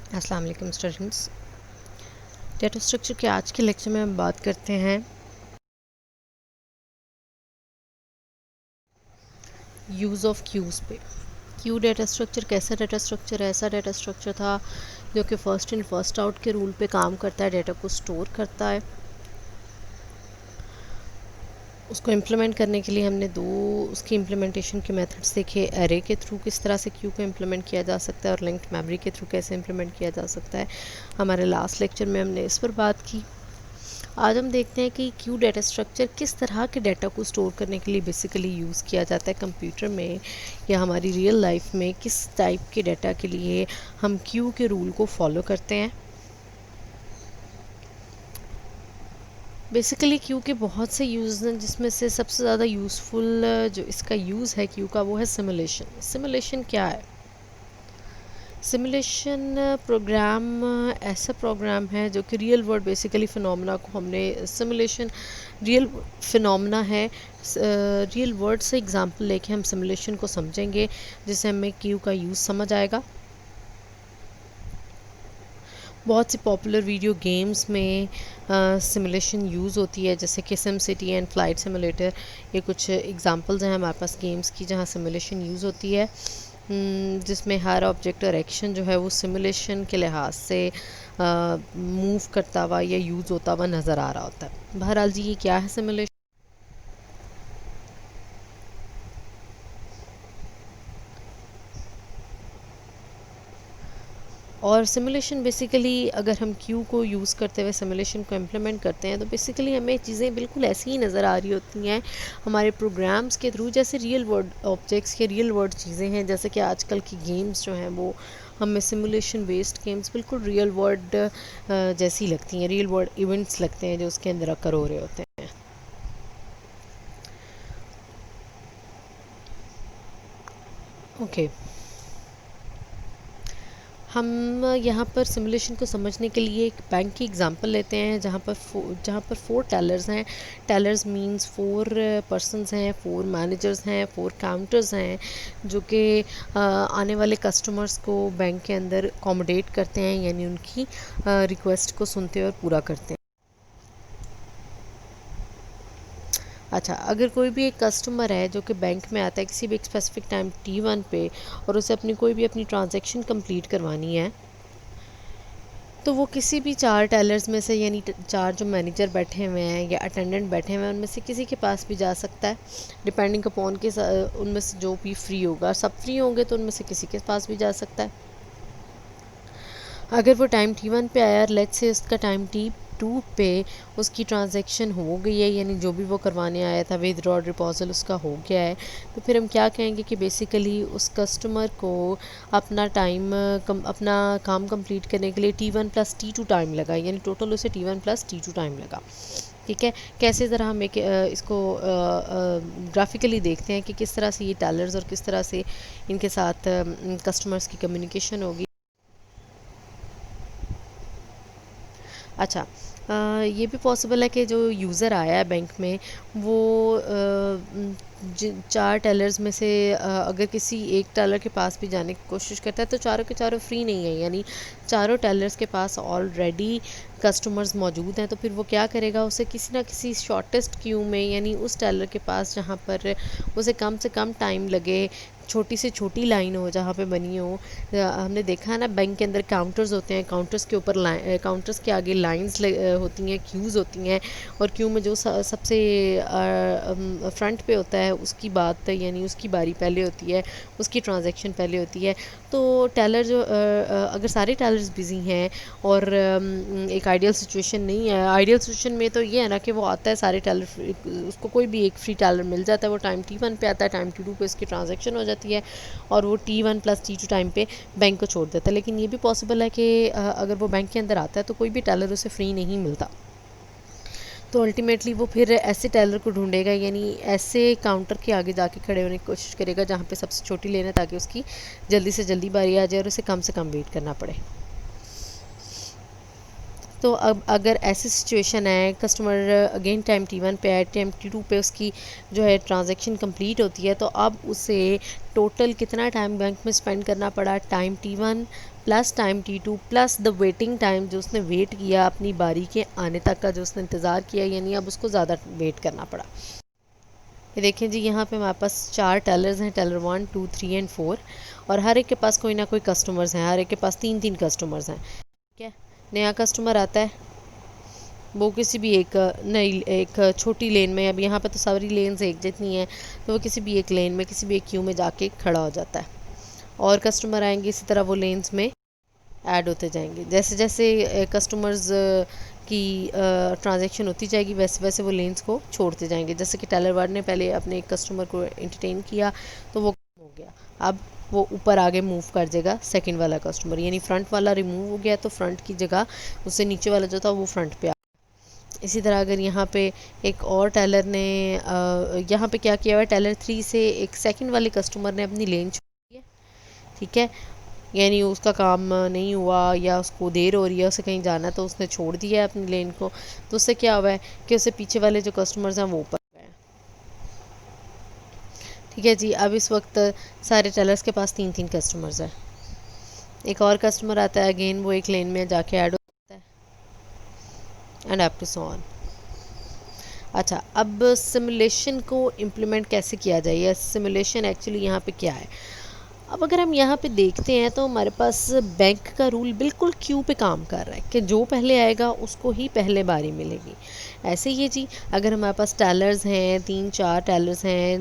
अस्सलाम वालेकुम students. Data structure के आज के लेक्चर में हम बात करते हैं यूज़ ऑफ क्यूज़ पे। क्यू डेटा स्ट्रक्चर कैसा डेटा स्ट्रक्चर है? ऐसा डेटा स्ट्रक्चर था जो कि फर्स्ट इन फर्स्ट आउट के रूल पे काम करता है, डेटा को स्टोर करता है। उसको इम्प्लीमेंट करने के लिए हमने दो उसकी इम्प्लीमेंटेशन के मेथड्स देखे। एरे के थ्रू किस तरह से क्यू को इम्प्लीमेंट किया जा सकता है और लिंक्ड मेमोरी के थ्रू कैसे इम्प्लीमेंट किया जा सकता है। हमारे लास्ट लेक्चर में हमने इस पर बात की। आज हम देखते हैं कि क्यू डेटा स्ट्रक्चर किस तरह के डाटा को स्टोर करने के लिए बेसिकली यूज़ किया जाता है कंप्यूटर में या हमारी रियल लाइफ में। किस टाइप के डाटा के लिए हम क्यू के रूल को फॉलो करते हैं। बेसिकली क्यू के बहुत से यूज़ हैं, जिसमें से सबसे ज़्यादा यूज़फुल जो इसका यूज़ है क्यू का वो है सिमुलेशन। सिमुलेशन क्या है? सिमुलेशन प्रोग्राम ऐसा प्रोग्राम है जो कि रियल वर्ल्ड बेसिकली फिनोमेना को हमने सिमुलेशन रियल फिनोमेना है, रियल वर्ल्ड से एग्जांपल लेके हम सिमुलेशन को समझेंगे, जिससे हमें क्यू का यूज़ समझ आएगा। बहुत सी पॉपुलर वीडियो गेम्स में सिमुलेशन यूज़ होती है, जैसे कि SIM city and flight simulator. ये कुछ एग्जांपल्स हैं हमारे पास गेम्स की जहाँ सिमुलेशन यूज़ होती है, जिसमें हर ऑब्जेक्ट और एक्शन जो है वो सिमुलेशन के लिहाज से मूव करता हुआ या यूज़ होता हुआ नज़र आ रहा होता है। बहरहाल जी, ये क्या है सिमुलेशन? और सिमुलेशन बेसिकली अगर हम क्यू को यूज़ करते हुए सिमुलेशन को इम्प्लीमेंट करते हैं तो बेसिकली हमें चीज़ें बिल्कुल ऐसी ही नज़र आ रही होती हैं हमारे प्रोग्राम्स के थ्रू, जैसे रियल वर्ल्ड ऑब्जेक्ट्स के रियल वर्ल्ड चीज़ें हैं। जैसे कि आजकल की गेम्स जो हैं वो हमें सिमुलेशन बेस्ड गेम्स बिल्कुल रियल वर्ल्ड जैसी लगती हैं, रियल वर्ल्ड इवेंट्स लगते हैं जो उसके अंदर अकर हो रहे होते हैं। ओके, हम यहाँ पर सिमुलेशन को समझने के लिए एक बैंक की एग्जांपल लेते हैं, जहाँ पर 4 टेलर्स हैं। टेलर्स मींस 4 पर्सन्स हैं, 4 मैनेजर्स हैं, 4 काउंटर्स हैं, जो कि आने वाले कस्टमर्स को बैंक के अंदर अकोमोडेट करते हैं, यानी उनकी रिक्वेस्ट को सुनते और पूरा करते हैं। अच्छा, अगर कोई भी एक कस्टमर है जो कि बैंक में आता है किसी भी एक स्पेसिफिक टाइम T1 पे, और उसे कोई भी अपनी ट्रांजैक्शन कंप्लीट करवानी है, तो वो किसी भी 4 टेलर्स में से, यानी 4 जो मैनेजर बैठे हुए हैं या अटेंडेंट बैठे हुए हैं, उनमें से किसी के पास भी जा सकता है, डिपेंडिंग अपॉन के उनमें से जो भी फ्री होगा। सब फ्री होंगे तो उनमें से किसी के पास भी जा सकता है। अगर वो टाइम T1 पे आया, लेट्स से उसका टाइम T2 पे उसकी ट्रांजैक्शन हो गई है, यानी जो भी वो करवाने आया था, विदड्रॉ डिपॉजिट उसका हो गया है, तो फिर हम क्या कहेंगे कि बेसिकली उस कस्टमर को अपना काम कंप्लीट करने के लिए T1 + T2 टाइम लगा, यानी टोटल उसे T1 + T2 टाइम लगा। ठीक है, कैसे ज़रा हम इसको ग्राफिकली देखते हैं कि किस तरह से ये टेलर्स और किस तरह से इनके साथ कस्टमर्स की कम्युनिकेशन होगी। अच्छा, ये भी पॉसिबल है कि जो यूज़र आया है बैंक में वो 4 टेलर्स में से अगर किसी एक टेलर के पास भी जाने की कोशिश करता है तो चारों के चारों फ्री नहीं है, यानी चारों टेलर्स के पास ऑलरेडी कस्टमर्स मौजूद हैं। तो फिर वो क्या करेगा, उसे किसी ना किसी शॉर्टेस्ट क्यू में, यानी उस टेलर के पास जहाँ पर उसे कम से कम टाइम लगे, छोटी से छोटी लाइन हो जहाँ पे बनी हो। हमने देखा है ना, बैंक के अंदर काउंटर्स होते हैं, काउंटर्स के ऊपर काउंटर्स के आगे लाइंस होती हैं, क्यूज़ होती हैं, और क्यू में जो सबसे फ्रंट पे होता है उसकी बात, यानी उसकी बारी पहले होती है, उसकी ट्रांजैक्शन पहले होती है। तो टेलर जो अगर सारे टेलर्स बिज़ी हैं और एक आइडियल सिचुएशन नहीं है, आइडियल सिचुएशन में तो ये है ना कि वो आता है, सारे टेलर उसको कोई भी एक फ्री टेलर मिल जाता है, वो टाइम T1 पे आता है, टाइम T2 पे इसकी ट्रांजैक्शन हो जाती है और वो T1 + T2 टाइम पे बैंक को छोड़ देता है। लेकिन ये भी पॉसिबल है कि अगर वो बैंक के अंदर आता है तो कोई भी टेलर उसे फ्री नहीं मिलता, तो अल्टीमेटली वो फिर ऐसे टेलर को ढूंढेगा, यानी ऐसे काउंटर के आगे जाके खड़े होने की कोशिश करेगा जहाँ पे सबसे छोटी लेन है, ताकि उसकी जल्दी से जल्दी बारी आ जाए और उसे कम से कम वेट करना पड़े। तो अब अगर ऐसी सिचुएशन है, कस्टमर अगेन टाइम T1 पे है, टाइम T2 पे उसकी जो है ट्रांजैक्शन कंप्लीट होती है, तो अब उसे टोटल कितना टाइम बैंक में स्पेंड करना पड़ा, time T1 plus time T2 plus the waiting time, जो उसने वेट किया अपनी बारी के आने तक का, जो उसने इंतज़ार किया, यानी अब उसको ज़्यादा वेट करना पड़ा। ये देखें जी, यहाँ पे हमारे पास 4 टेलर्स हैं, टेलर 1, 2, 3 एंड 4, और हर एक के पास कोई ना कोई कस्टमर्स हैं, हर एक के पास 3-3 कस्टमर्स हैं। ठीक है, नया कस्टमर आता है, वो किसी भी एक नई एक छोटी लेन में, अब यहाँ पे तो सारी लेन्स एक जितनी हैं, तो वो किसी भी एक लेन में, किसी भी एक क्यू में जाके खड़ा हो जाता है, और कस्टमर आएंगे, इसी तरह वो लेन्स में ऐड होते जाएंगे। जैसे जैसे कस्टमर्स की ट्रांजैक्शन होती जाएगी, वैसे वैसे वो लेन्स को छोड़ते जाएंगे। जैसे कि टेलर 1 ने पहले अपने एक कस्टमर को एंटरटेन किया तो वो कम हो गया, अब वो ऊपर आगे मूव कर जाएगा सेकंड वाला कस्टमर, यानी फ्रंट वाला रिमूव हो गया तो फ्रंट की जगह उससे नीचे वाला जो था वो फ्रंट पे आ। इसी तरह अगर यहाँ पे एक और टेलर ने यहाँ पे क्या किया हुआ है, टेलर 3 से एक सेकंड वाले कस्टमर ने अपनी लेन छोड़ी है। ठीक है, यानी उसका काम नहीं हुआ या उसको देर हो रही है, उसे कहीं जाना, तो उसने छोड़ दिया है अपनी लेन को, तो उससे क्या हुआ है कि उससे पीछे वाले जो कस्टमर्स हैं वो ऊपर गए। ठीक है जी, अब इस वक्त सारे टेलर्स के पास 3-3 कस्टमर्स हैं। एक और कस्टमर आता है, अगेन वो एक लेन में जाके ऐड होता है, and up to so on. अच्छा, अब सिमुलेशन को इम्प्लीमेंट कैसे किया जाए, या सिमुलेशन एक्चुअली यहाँ पे क्या है। अब अगर हम यहाँ पे देखते हैं तो हमारे पास बैंक का रूल बिल्कुल क्यू पे काम कर रहा है कि जो पहले आएगा उसको ही पहले बारी मिलेगी। ऐसे ही है जी, अगर हमारे पास टेलर्स हैं, 3-4 टेलर्स हैं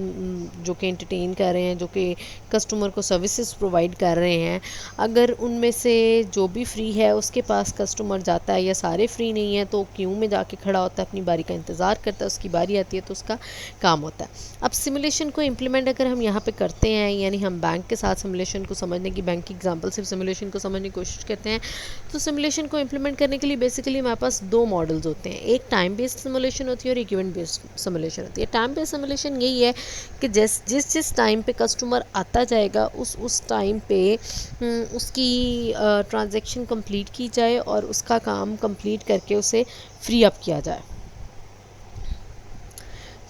जो कि एंटरटेन कर रहे हैं, जो कि कस्टमर को सर्विसेज प्रोवाइड कर रहे हैं, अगर उनमें से जो भी फ्री है उसके पास कस्टमर जाता है, या सारे फ्री नहीं है तो क्यू में जाके खड़ा होता है, अपनी बारी का इंतज़ार करता है, उसकी बारी आती है तो उसका काम होता है। अब सिमुलेशन को इम्प्लीमेंट अगर हम यहाँ पे करते हैं, यानी हम बैंक के साथ सिमुलेशन को समझने की, बैंक की एग्जांपल से सिमुलेशन को समझने की कोशिश करते हैं, तो सिमुलेशन को इम्प्लीमेंट करने के लिए बेसिकली हमारे पास 2 मॉडल्स होते हैं, एक टाइम बेस्ड सिमुलेशन होती है और एक इवेंट बेस्ड सिमुलेशन होती है। टाइम बेस्ड सिमुलेशन यही है कि जिस टाइम पे कस्टमर आता जाएगा उस टाइम पे उसकी ट्रांजैक्शन कंप्लीट की जाए और उसका काम कंप्लीट करके उसे फ्री अप किया जाए।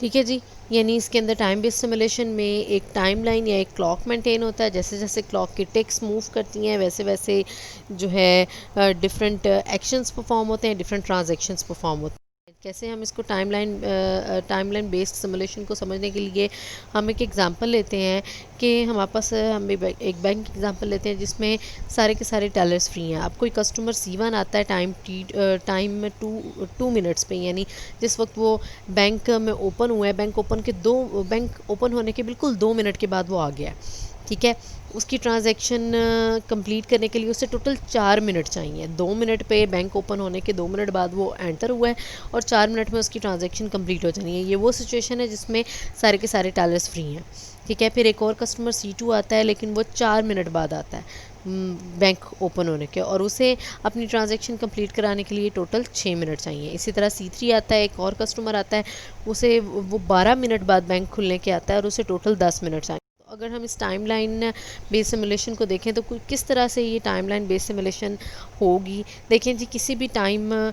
ठीक है जी, यानी इसके अंदर टाइम बेस्ड सिमुलेशन में एक टाइमलाइन या एक क्लॉक मेंटेन होता है, जैसे जैसे क्लॉक की टिक्स मूव करती हैं वैसे वैसे जो है डिफरेंट एक्शंस परफॉर्म होते हैं, डिफरेंट ट्रांजैक्शंस परफॉर्म होते हैं। कैसे हम इसको टाइमलाइन बेस्ड सिमुलेशन को समझने के लिए हम एक एग्जांपल लेते हैं कि हमारे पास हम एक बैंक एग्जांपल लेते हैं जिसमें सारे के सारे टेलर्स फ्री हैं। अब कोई कस्टमर C1 आता है टाइम 2 मिनट्स पे, यानी जिस वक्त वो बैंक में ओपन हुआ है, बैंक ओपन होने के बिल्कुल 2 मिनट के बाद वो आ गया है। ठीक है, उसकी ट्रांजैक्शन कंप्लीट करने के लिए उसे टोटल 4 मिनट चाहिए। 2 मिनट पे बैंक ओपन होने के 2 मिनट बाद वो एंटर हुआ है और 4 मिनट में उसकी ट्रांजैक्शन कंप्लीट हो जानी है। ये वो सिचुएशन है जिसमें सारे के सारे टेलर्स फ्री हैं। ठीक है, फिर एक और कस्टमर C2 आता है, लेकिन वो 4 मिनट बाद आता है बैंक ओपन होने के, और उसे अपनी ट्रांजैक्शन कंप्लीट कराने के लिए टोटल 6 मिनट चाहिए। इसी तरह C3 आता है, एक और कस्टमर आता है, उसे वो 12 मिनट बाद बैंक खुलने के आता है और उसे टोटल 10 मिनट चाहिए। तो अगर हम इस टाइमलाइन बेस्ड सिमुलेशन को देखें तो किस तरह से ये टाइमलाइन बेस्ड सिमुलेशन होगी। देखें जी, किसी भी टाइम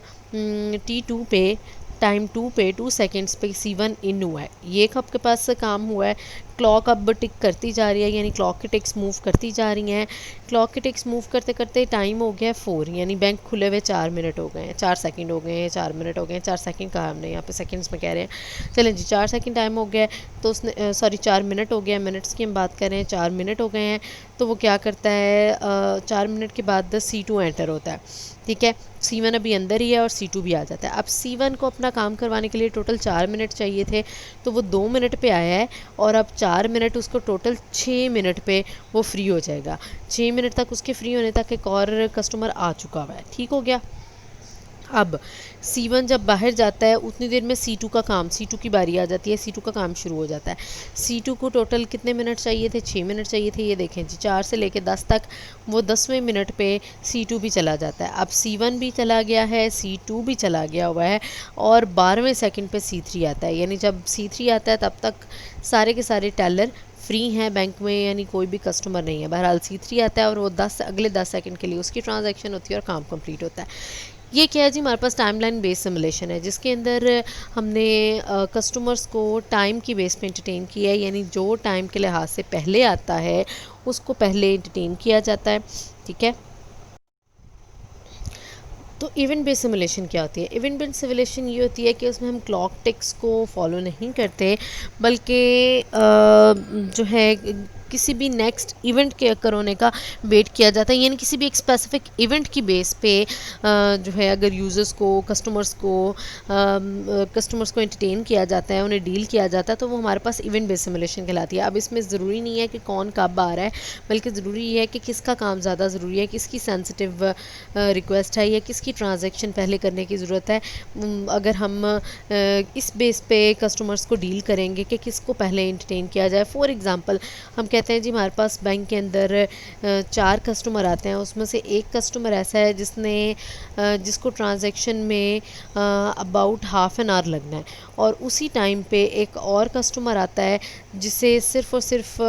2 पे 2 सेकेंड्स पे C1 इन हुआ है, ये कब के पास से काम हुआ है, क्लॉक अब टिक करती जा रही है, यानी क्लॉक की टिक्स मूव करती जा रही हैं। क्लॉक की टिक्स मूव करते करते टाइम हो गया 4, यानी बैंक खुले हुए 4 मिनट हो गए हैं, 4 सेकंड हो गए हैं, 4 मिनट हो गए हैं, 4 सेकंड कहा हमने, यहाँ पे सेकंड्स में कह रहे हैं। चलें जी, 4 सेकंड टाइम हो गया है तो उसने 4 मिनट हो गया, मिनट्स की हम बात कर रहे हैं, 4 मिनट हो गए हैं, तो वो क्या करता है 4 मिनट के बाद C2 एंटर होता है। ठीक है, C1 अभी अंदर ही है और C2 भी आ जाता है। अब C1 को अपना काम करवाने के लिए टोटल 4 मिनट चाहिए थे, तो वो 2 मिनट पे आया है और अब 4 मिनट उसको टोटल 6 मिनट पे वो फ्री हो जाएगा। 6 मिनट तक उसके फ्री होने तक एक और कस्टमर आ चुका हुआ है। ठीक हो गया। अब C1 जब बाहर जाता है उतनी देर में C2 की बारी आ जाती है, C2 का काम शुरू हो जाता है। C2 को टोटल कितने मिनट चाहिए थे, 6 मिनट चाहिए थे। ये देखें जी, 4 से लेकर 10 तक, वो 10वें मिनट पे C2 भी चला जाता है। अब C1 भी चला गया है, C2 भी चला गया हुआ है और 12वें सेकंड पे C3 आता है, यानी जब C3 आता है तब तक सारे के सारे टेलर फ्री हैं बैंक में, यानी कोई भी कस्टमर नहीं है। बहरहाल C3 आता है और वो अगले 10 सेकंड के लिए उसकी ट्रांजैक्शन होती है और काम कंप्लीट होता है। ये क्या है जी, हमारे पास टाइमलाइन बेस्ड सिमुलेशन है जिसके अंदर हमने कस्टमर्स को टाइम की बेस पे एंटरटेन किया है, यानी जो टाइम के लिहाज से पहले आता है उसको पहले एंटरटेन किया जाता है। ठीक है, तो इवेंट बेस्ड सिमुलेशन क्या होती है? इवेंट बेस्ड सिमुलेशन ये होती है कि उसमें हम क्लॉक टिक्स को फॉलो नहीं करते, बल्कि जो है किसी भी नेक्स्ट इवेंट के अकर होने का वेट किया जाता है, यानी किसी भी एक स्पेसिफिक इवेंट की बेस पे जो है अगर यूज़र्स को कस्टमर्स को एंटरटेन किया जाता है, उन्हें डील किया जाता है, तो वो हमारे पास इवेंट बेस्ड सिमुलेशन कहलाती है। अब इसमें ज़रूरी नहीं है कि कौन कब आ रहा है, बल्कि ज़रूरी है कि किसका काम ज़्यादा ज़रूरी है, किसकी सेंसिटिव रिक्वेस्ट है या किसकी ट्रांजैक्शन पहले करने की ज़रूरत है। अगर हम इस बेस पे कस्टमर्स को डील करेंगे कि किसको पहले एंटरटेन किया जाए। फॉर एग्ज़ाम्पल हम कहते हैं जी हमारे पास बैंक के अंदर 4 कस्टमर आते हैं, उसमें से एक कस्टमर ऐसा है जिसको ट्रांजैक्शन में अबाउट हाफ एन आवर लगना है, और उसी टाइम पे एक और कस्टमर आता है जिसे सिर्फ़ और सिर्फ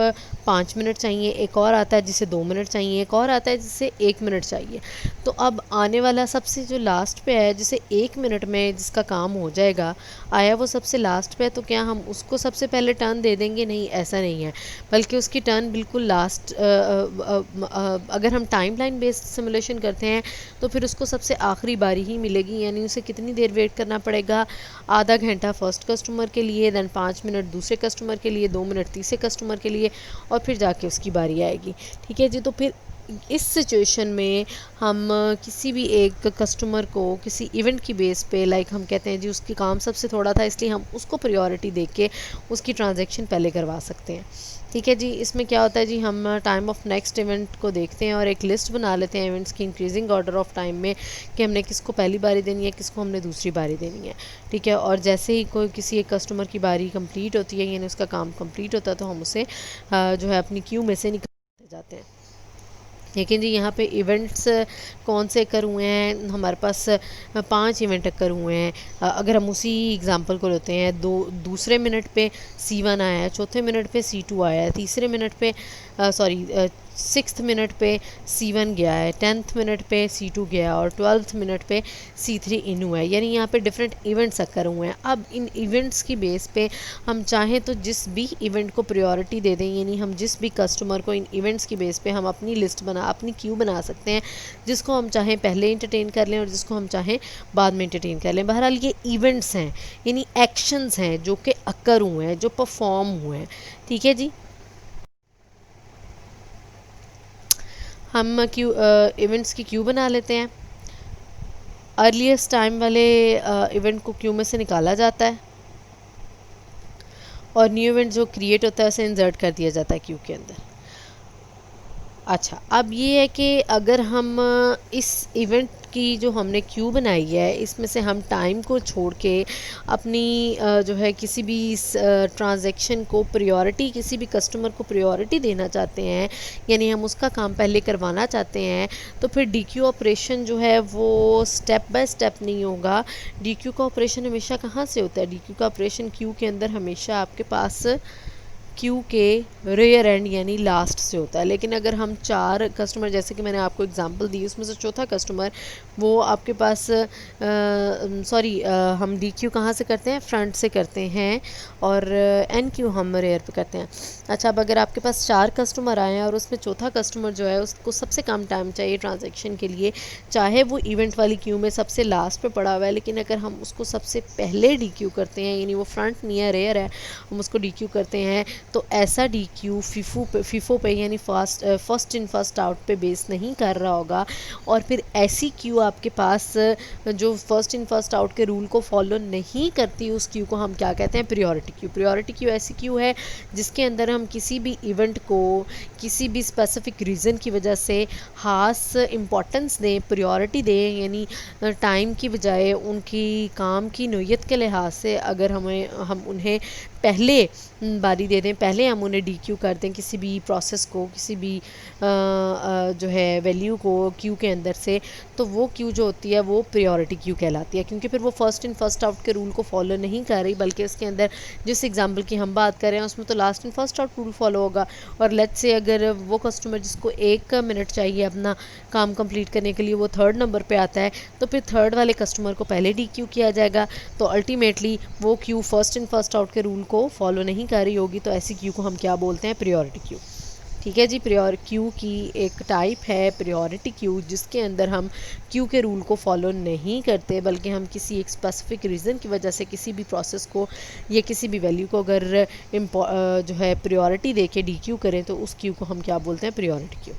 5 मिनट चाहिए, एक और आता है जिसे 2 मिनट चाहिए, एक और आता है जिसे 1 मिनट चाहिए। तो अब आने वाला सबसे जो लास्ट पे है, जिसे 1 मिनट में जिसका काम हो जाएगा, आया वो सबसे लास्ट पे है, तो क्या हम उसको सबसे पहले टर्न दे देंगे? नहीं, ऐसा नहीं है, बल्कि उसकी टर्न बिल्कुल लास्ट। अगर हम टाइम लाइन बेस्ड सिमुलेशन करते हैं तो फिर उसको सबसे आखिरी बारी ही मिलेगी, यानी उसे कितनी देर वेट करना पड़ेगा? आधा घंटा फर्स्ट कस्टमर के लिए, दैन 5 मिनट दूसरे कस्टमर के लिए, 2 मिनट तीसरे कस्टमर के लिए, और फिर जाके उसकी बारी आएगी। ठीक है जी। तो फिर इस सिचुएशन में हम किसी भी एक कस्टमर को किसी इवेंट की बेस पे, लाइक हम कहते हैं जी उसकी काम सबसे थोड़ा था, इसलिए हम उसको प्रायोरिटी दे के उसकी ट्रांजैक्शन पहले करवा सकते हैं। ठीक है जी। इसमें क्या होता है जी, हम टाइम ऑफ नेक्स्ट इवेंट को देखते हैं और एक लिस्ट बना लेते हैं इवेंट्स की इंक्रीजिंग ऑर्डर ऑफ टाइम में, कि हमने किसको पहली बारी देनी है, किसको हमने दूसरी बारी देनी है। ठीक है। और जैसे ही कोई किसी एक कस्टमर की बारी कंप्लीट होती है, यानी उसका काम कंप्लीट होता है, तो हम उसे जो है अपनी क्यू में से निकाल जाते हैं। लेकिन जी यहाँ पे इवेंट्स कौन से अकर हुए हैं? हमारे पास 5 इवेंट अकर हुए हैं। अगर हम उसी एग्जांपल को लेते हैं, दूसरे मिनट पे C1 आया है, चौथे मिनट पे C2 आया है, तीसरे मिनट पे सिक्स्थ मिनट पे C1 गया है, 10th मिनट पे C2 गया, और 12th मिनट पे C3 इन हुआ है, यानी यहाँ पे डिफरेंट इवेंट्स अकर हुए हैं। अब इन इवेंट्स की बेस पे हम चाहें तो जिस भी इवेंट को प्रायोरिटी दे दें, यानी हम जिस भी कस्टमर को इन इवेंट्स की बेस पे हम अपनी क्यू बना सकते हैं, जिसको हम चाहें पहले एंटरटेन कर लें और जिसको हम चाहें बाद में एंटरटेन कर लें। बहरहाल ये इवेंट्स हैं, यानी एक्शंस हैं जो कि अकर हुए हैं, जो परफॉर्म हुए हैं। ठीक है जी। हम इवेंट्स की क्यू बना लेते हैं। अर्लीस्ट टाइम वाले इवेंट को क्यू में से निकाला जाता है, और न्यू इवेंट जो क्रिएट होता है उसे इंसर्ट कर दिया जाता है क्यू के अंदर। अच्छा, अब ये है कि अगर हम इस इवेंट की जो हमने क्यू बनाई है, इसमें से हम टाइम को छोड़ के अपनी जो है किसी भी ट्रांजैक्शन को प्रायोरिटी, किसी भी कस्टमर को प्रायोरिटी देना चाहते हैं, यानी हम उसका काम पहले करवाना चाहते हैं, तो फिर DQ ऑपरेशन जो है वो स्टेप बाय स्टेप नहीं होगा। DQ का ऑपरेशन हमेशा कहाँ से होता है? DQ का ऑपरेशन क्यू के अंदर हमेशा आपके पास क्यू के रेयर एंड यानी लास्ट से होता है। लेकिन अगर हम 4 कस्टमर, जैसे कि मैंने आपको एग्जांपल दी, उसमें से चौथा कस्टमर वो आपके पास हम DQ कहाँ से करते हैं? फ्रंट से करते हैं, और NQ हम रेयर पे करते हैं। अच्छा, अब अगर आपके पास 4 कस्टमर आए हैं और उसमें चौथा कस्टमर जो है उसको सबसे कम टाइम चाहिए ट्रांजेक्शन के लिए, चाहे वो इवेंट वाली क्यू में सबसे लास्ट पे पड़ा हुआ है, लेकिन अगर हम उसको सबसे पहले DQ करते हैं, यानी वो फ्रंट नहीं है, रेयर है, हम उसको DQ करते हैं, तो ऐसा DQ फीफो पे यानी फर्स्ट इन फर्स्ट आउट पे बेस नहीं कर रहा होगा, और फिर ऐसी क्यू आपके पास जो फर्स्ट इन फर्स्ट आउट के रूल को फॉलो नहीं करती, उस क्यू को हम क्या कहते हैं? Priority queue. प्रायोरिटी क्यू ऐसी क्यू है जिसके अंदर हम किसी भी इवेंट को किसी भी स्पेसिफिक रीज़न की वजह से खास इम्पोर्टेंस दें, प्रायोरिटी दें, यानी टाइम की बजाय उनकी काम की नोयत के लिहाज से अगर हम उन्हें पहले बारी दे दें, पहले हम उन्हें DQ कर दें किसी भी प्रोसेस को, किसी भी जो है वैल्यू को क्यू के अंदर से, तो वो क्यू जो होती है वो प्रायोरिटी क्यू कहलाती है, क्योंकि फिर वो फर्स्ट इन फर्स्ट आउट के रूल को फॉलो नहीं कर रही, बल्कि इसके अंदर जिस एग्जांपल की हम बात कर रहे हैं उसमें तो last in first out rule follow होगा। और लेट्स से अगर वो कस्टमर जिसको 1 मिनट चाहिए अपना काम कंप्लीट करने के लिए, वो 3rd नंबर पे आता है, तो फिर 3rd वाले कस्टमर को पहले DQ किया जाएगा, तो अल्टीमेटली वो Q first in first out के रूल को फॉलो नहीं कर रही होगी, तो ऐसी क्यू को हम क्या बोलते हैं? Priority queue. ठीक है जी। क्यू की एक टाइप है प्रायोरिटी क्यू, जिसके अंदर हम क्यू के रूल को फॉलो नहीं करते, बल्कि हम किसी एक स्पेसिफिक रीज़न की वजह से किसी भी प्रोसेस को या किसी भी वैल्यू को अगर जो है प्रायोरिटी दे के डी क्यू करें तो उस क्यू को हम क्या बोलते हैं, priority queue.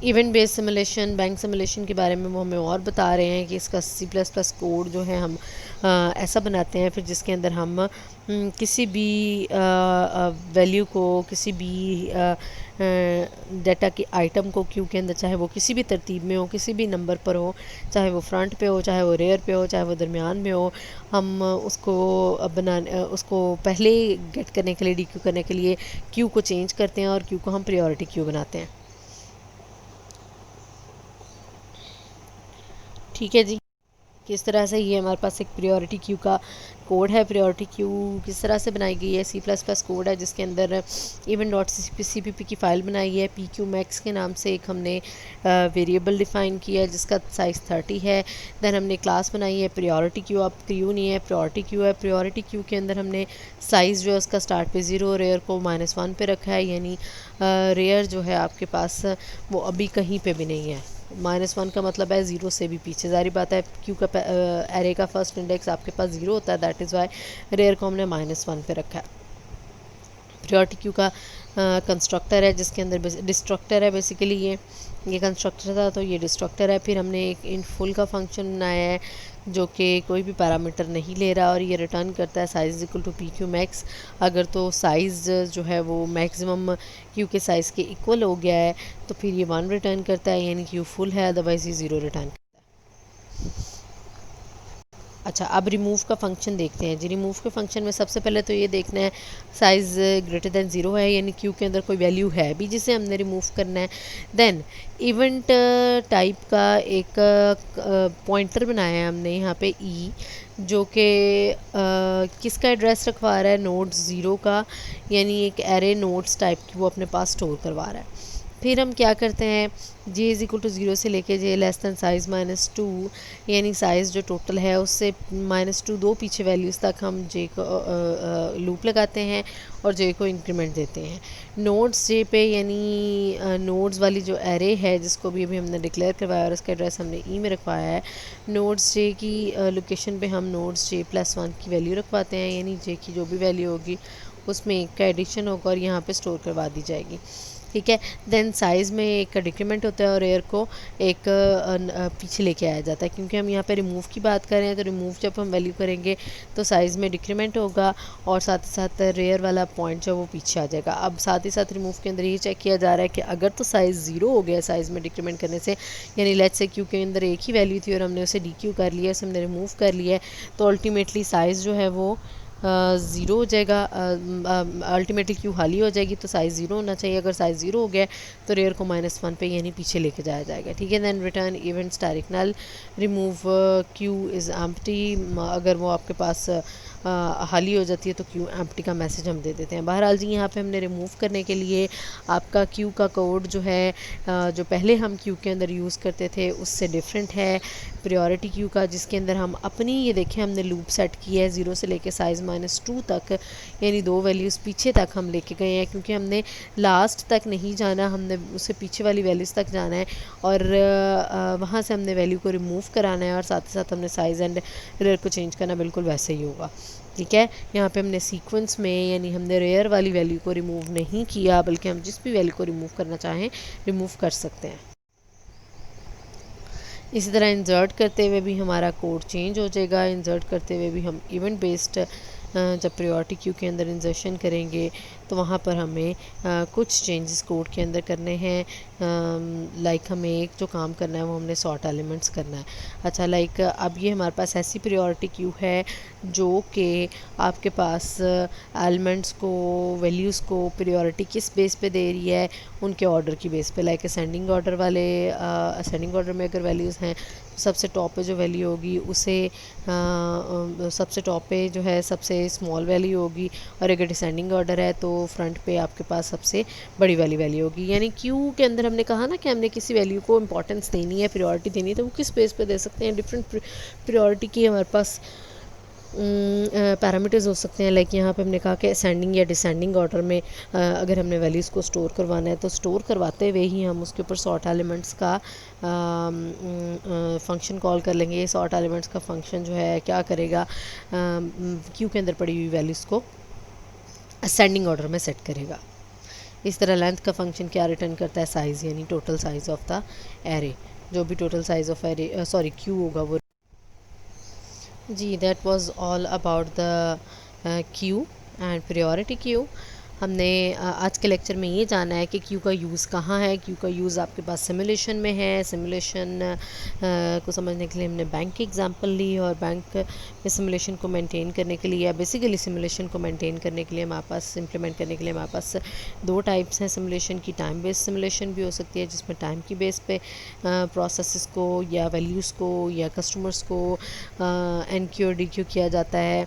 Event based simulation, bank simulation के बारे में वो हमें और बता रहे हैं कि इसका C++ कोड जो है हम ऐसा बनाते हैं फिर जिसके अंदर हम किसी भी वैल्यू को, किसी भी डाटा की आइटम को क्यू के अंदर, चाहे वो किसी भी तरतीब में हो, किसी भी नंबर पर हो, चाहे वो फ्रंट पे हो, चाहे वो रेयर पे हो, चाहे वो दरमियान में हो, हम उसको पहले गेट करने के लिए, डी क्यू करने के लिए क्यू को चेंज करते हैं और क्यू को हम प्रायोरिटी क्यू बनाते हैं। ठीक है जी। किस तरह से ये हमारे पास एक प्रायोरिटी क्यू का कोड है। प्रायोरिटी क्यू किस तरह से बनाई गई है, C++ कोड है जिसके अंदर event.cpp की फ़ाइल बनाई है। pqmax के नाम से एक हमने वेरिएबल डिफ़ाइन किया है जिसका साइज़ 30 है। दैन हमने क्लास बनाई है प्रायोरिटी क्यू, अब क्यू नहीं है, प्रायोरिटी क्यू है। प्रायोरिटी क्यू के अंदर हमने साइज़ जो है उसका स्टार्ट पे 0, रेयर को -1 पे रखा है, यानी रेयर जो है आपके पास वो अभी कहीं पे भी नहीं है। -1 का मतलब है 0 से भी पीछे। ज़ाहिर बात है क्यू का एरे का फर्स्ट इंडेक्स आपके पास 0 होता है, दैट इज़ वाई रेयर को हमने -1 पे रखा है। प्रायोरिटी क्यू का कंस्ट्रक्टर है जिसके अंदर डिस्ट्रक्टर है बेसिकली ये कंस्ट्रक्टर था तो ये डिस्ट्रक्टर है। फिर हमने एक इन फुल का फंक्शन बनाया है जो कि कोई भी पैरामीटर नहीं ले रहा और ये रिटर्न करता है size equal to P Q max. अगर तो साइज़ जो है वो मैक्सिमम क्यू के साइज़ के इक्वल हो गया है तो फिर ये 1 रिटर्न करता है, यानी क्यू फुल है, अदरवाइज़ ये 0 रिटर्न करता है। अच्छा, अब रिमूव का फंक्शन देखते हैं जी। रिमूव के फंक्शन में सबसे पहले तो ये देखना है साइज़ ग्रेटर दैन 0 है, यानी क्यू के अंदर कोई वैल्यू है भी जिसे हमने रिमूव करना है। देन इवेंट टाइप का एक पॉइंटर बनाया है हमने यहाँ पे ई, जो कि किसका एड्रेस रखवा रहा है, नोड्स 0 का, यानी एक एरे नोड्स टाइप की वो अपने पास स्टोर करवा रहा है। फिर हम क्या करते हैं, जे इज़ इक्वल टू 0 से लेके जे लेस दैन साइज़ -2, यानी साइज़ जो टोटल है उससे -2 दो पीछे वैल्यूज़ तक हम जे को लूप लगाते हैं और जे को इंक्रीमेंट देते हैं। नोड्स जे पे, यानी नोड्स वाली जो एरे है जिसको भी अभी हमने डिक्लेयर करवाया और उसका एड्रेस हमने ई में रखवाया है, नोड्स जे की लोकेशन पे हम नोड्स J+1 की वैल्यू रखवाते हैं, यानी जे की जो भी वैल्यू होगी उसमें एक का एडिशन होगा और यहाँ पे स्टोर करवा दी जाएगी। ठीक है। देन साइज़ में एक का डिक्रीमेंट होता है और एयर को एक पीछे लेके आया जाता है, क्योंकि हम यहाँ पे रिमूव की बात कर रहे हैं तो रिमूव जब हम वैल्यू करेंगे तो साइज़ में डिक्रीमेंट होगा और साथ ही साथ रेयर वाला पॉइंट जो वो पीछे आ जाएगा। अब साथ ही साथ रिमूव के अंदर ये चेक किया जा रहा है कि अगर तो साइज़ 0 हो गया साइज़ में डिक्रीमेंट करने से, यानी लेट्स से क्यू के अंदर एक ही वैल्यू थी और हमने उसे डी क्यू कर लिया, उसे हमने रिमूव कर लिया है, तो अल्टीमेटली साइज़ जो है वो 0 हो जाएगा। अल्टीमेटली क्यू खाली हो जाएगी तो साइज़ 0 होना चाहिए। अगर साइज़ 0 हो गया तो रेयर को -1 पे यानी पीछे लेके जाया जाएगा। ठीक है। Then return event static null, remove Q is empty, अगर वो आपके पास खाली हो जाती है तो क्यू एम्प्टी का मैसेज हम दे देते हैं। बहरहाल जी यहाँ पे हमने रिमूव करने के लिए आपका क्यू का कोड जो है जो पहले हम क्यू के अंदर यूज़ करते थे उससे डिफरेंट है प्रायोरिटी क्यू का, जिसके अंदर हम अपनी, ये देखें हमने लूप सेट किया है 0 से लेके साइज़ -2 तक, यानी 2 वैल्यूज़ पीछे तक हम लेके गए हैं, क्योंकि हमने लास्ट तक नहीं जाना, हमने उससे पीछे वाली वैल्यूज़ तक जाना है और वहाँ से हमने वैल्यू को रिमूव कराना है और साथ ही साथ हमने साइज़ एंड रेयर को चेंज करना, बिल्कुल वैसे ही होगा। ठीक है। यहाँ पे हमने सीक्वेंस में, यानी हमने रेयर वाली वैल्यू को रिमूव नहीं किया, बल्कि हम जिस भी वैल्यू को रिमूव करना चाहें रिमूव कर सकते हैं। इसी तरह इंसर्ट करते हुए भी हमारा कोड चेंज हो जाएगा। इंसर्ट करते हुए भी हम इवेंट बेस्ड जब प्रायोरिटी क्यू के अंदर इंसर्शन करेंगे तो वहाँ पर हमें कुछ चेंजेस कोड के अंदर करने हैं। लाइक हमें एक जो काम करना है वो हमने सॉर्ट एलिमेंट्स करना है। अच्छा, लाइक अब ये हमारे पास ऐसी प्रायोरिटी क्यू है जो कि आपके पास एलिमेंट्स को, वैल्यूज़ को प्रायोरिटी किस बेस पे दे रही है, उनके ऑर्डर की बेस पे। लाइक असेंडिंग ऑर्डर वाले, असेंडिंग ऑर्डर में अगर वैल्यूज़ हैं तो सबसे टॉप पे जो वैल्यू होगी उसे सबसे टॉप पे जो है सबसे स्मॉल वैल्यू होगी, और अगर डिसेंडिंग ऑर्डर है तो फ्रंट पे आपके पास सबसे बड़ी वाली वैल्यू होगी। यानी क्यू के अंदर हमने कहा ना कि हमने किसी वैल्यू को इंपॉर्टेंस देनी है, प्रायोरिटी देनी है, तो वो किस बेस पे दे सकते हैं, डिफरेंट प्रायोरिटी की हमारे पास पैरामीटर्स हो सकते हैं। लाइक यहाँ पे हमने कहा कि असेंडिंग या डिसेंडिंग ऑर्डर में अगर हमने वैल्यूज़ को स्टोर करवाना है तो स्टोर करवाते हुए ही हम उसके ऊपर सॉर्ट एलिमेंट्स का फंक्शन कॉल कर लेंगे। ये सॉर्ट एलिमेंट्स का फंक्शन जो है क्या करेगा, क्यू के अंदर पड़ी हुई वैल्यूज़ को असेंडिंग ऑर्डर में सेट करेगा। इस तरह लेंथ का फंक्शन क्या रिटर्न करता है, साइज़, यानी total size of the array. जो भी total size of array queue होगा वो जी। That was all about the queue and priority queue. हमने आज के लेक्चर में ये जाना है कि क्यू का यूज़ कहाँ है। क्यू का यूज़ आपके पास सिमुलेशन में है। सिमुलेशन को समझने के लिए हमने बैंक की एग्जांपल ली, और बैंक में सिमुलेशन को मेंटेन करने के लिए या बेसिकली सिमुलेशन को मेंटेन करने के लिए हमारे पास, इम्प्लीमेंट करने के लिए हमारे पास दो टाइप्स हैं सिमुलेशन की। टाइम बेस्ड सिमुलेशन भी हो सकती है जिसमें टाइम की बेस पे प्रोसेसेस को या वैल्यूज़ को या कस्टमर्स को एन क्यू और डी क्यू किया जाता है,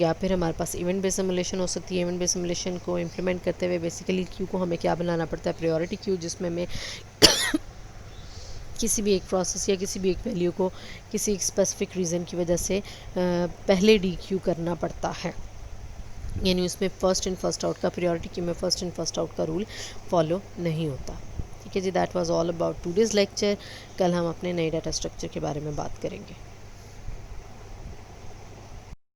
या फिर हमारे पास इवेंट बेस्ड सिमुलेशन हो सकती है। इवेंट बेस्ड सिमुलेशन को इम्प्लीमेंट करते हुए बेसिकली क्यू को हमें क्या बनाना पड़ता है, प्रायोरिटी क्यू, जिसमें हमें किसी भी एक प्रोसेस या किसी भी एक वैल्यू को किसी एक स्पेसिफिक रीज़न की वजह से पहले डी क्यू करना पड़ता है। यानी उसमें फ़र्स्ट इन फर्स्ट आउट का, प्रायोरिटी क्यू में फ़र्स्ट इन फर्स्ट आउट का रूल फॉलो नहीं होता। ठीक है जी। That was all about today's lecture. कल हम अपने नए डाटा स्ट्रक्चर के बारे में बात करेंगे।